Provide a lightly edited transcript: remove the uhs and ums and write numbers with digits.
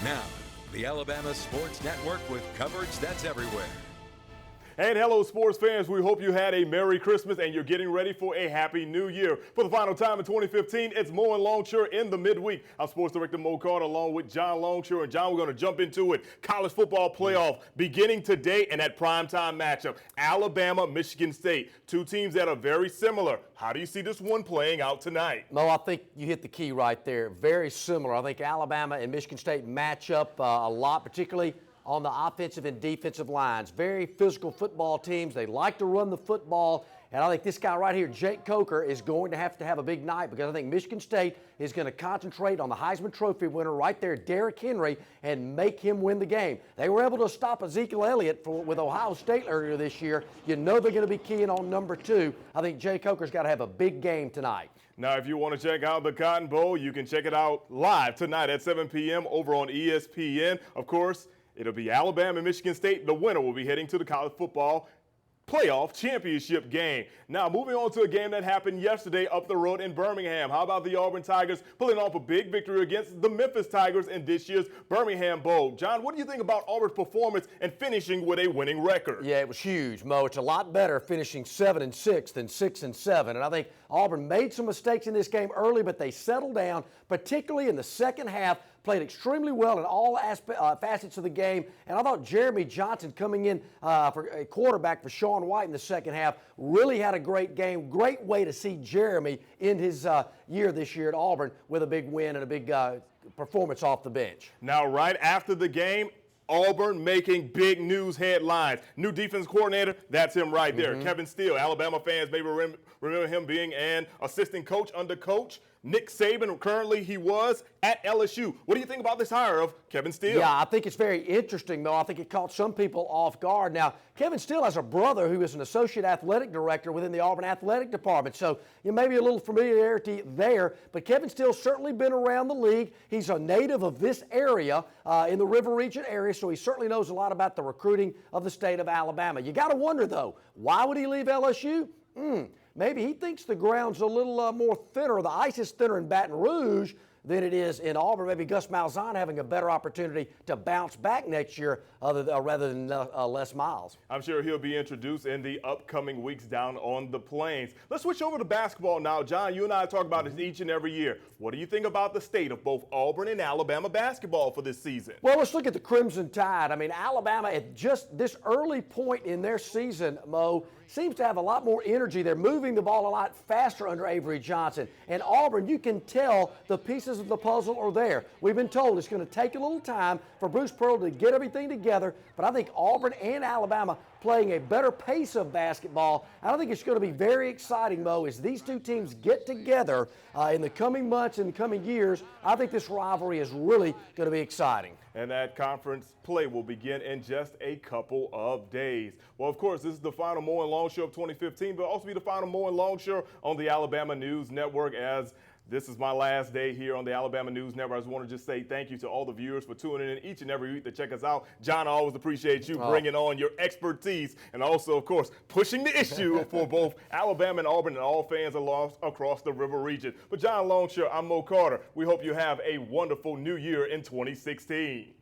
Now, the Alabama Sports Network with coverage that's everywhere. And hello, sports fans. We hope you had a Merry Christmas and you're getting ready for a Happy New Year. For the final time in 2015, it's Mo and Longshore in the midweek. I'm Sports Director Mo Carter along with John Longshore. And John, we're going to jump into it. College football playoff beginning today and that primetime matchup. Alabama, Michigan State. Two teams that are very similar. How do you see this one playing out tonight? Mo, I think you hit the key right there. Very similar. I think Alabama and Michigan State match up a lot, particularly on the offensive and defensive lines. Very physical football teams. They like to run the football. And I think this guy right here, Jake Coker, is going to have a big night because I think Michigan State is going to concentrate on the Heisman Trophy winner right there, Derrick Henry, and make him win the game. They were able to stop Ezekiel Elliott with Ohio State earlier this year. You know they're going to be keying on number 2. I think Jake Coker's got to have a big game tonight. Now, if you want to check out the Cotton Bowl, you can check it out live tonight at 7 p.m. over on ESPN. Of course, it'll be Alabama and Michigan State. The winner will be heading to the college football playoff championship game. Now, moving on to a game that happened yesterday up the road in Birmingham. How about the Auburn Tigers pulling off a big victory against the Memphis Tigers in this year's Birmingham Bowl? John, what do you think about Auburn's performance and finishing with a winning record? Yeah, it was huge, Mo. It's a lot better finishing 7-6 than 6-7. And I think Auburn made some mistakes in this game early, but they settled down, particularly in the second half, played extremely well in all facets of the game. And I thought Jeremy Johnson coming in for a quarterback for Sean White in the second half really had a great game. Great way to see Jeremy in his year this year at Auburn with a big win and a big performance off the bench. Now, right after the game, Auburn making big news headlines. New defense coordinator, that's him right there. Kevin Steele. Alabama fans may remember him being an assistant coach under Coach Nick Saban. Currently, he was at LSU. What do you think about this hire of Kevin Steele? Yeah, I think it's very interesting, though. I think it caught some people off guard. Now, Kevin Steele has a brother who is an associate athletic director within the Auburn Athletic Department, so maybe a little familiarity there. But Kevin Steele's certainly been around the league. He's a native of this area, in the River Region area, so he certainly knows a lot about the recruiting of the state of Alabama. You got to wonder, though, why would he leave LSU? Maybe he thinks the ground's a little more thinner, the ice is thinner in Baton Rouge than it is in Auburn. Maybe Gus Malzahn having a better opportunity to bounce back next year rather than Les Miles. I'm sure he'll be introduced in the upcoming weeks down on the Plains. Let's switch over to basketball now. John, you and I talk about this each and every year. What do you think about the state of both Auburn and Alabama basketball for this season? Well, let's look at the Crimson Tide. I mean, Alabama at just this early point in their season, Mo, seems to have a lot more energy. They're moving the ball a lot faster under Avery Johnson. And Auburn, you can tell the pieces of the puzzle are there. We've been told it's going to take a little time for Bruce Pearl to get everything together, but I think Auburn and Alabama playing a better pace of basketball. I think it's going to be very exciting, Mo, as these two teams get together in the coming months and coming years. I think this rivalry is really going to be exciting. And that conference play will begin in just a couple of days. Well, of course, this is the final Mo and Longshore of 2015, but also be the final Mo and Longshore on the Alabama News Network. As this is my last day here on the Alabama News Network, I just want to just say thank you to all the viewers for tuning in each and every week to check us out. John, I always appreciate you bringing on your expertise and also, of course, pushing the issue for both Alabama and Auburn and all fans across the River Region. But John Longshore, I'm Mo Carter. We hope you have a wonderful new year in 2016.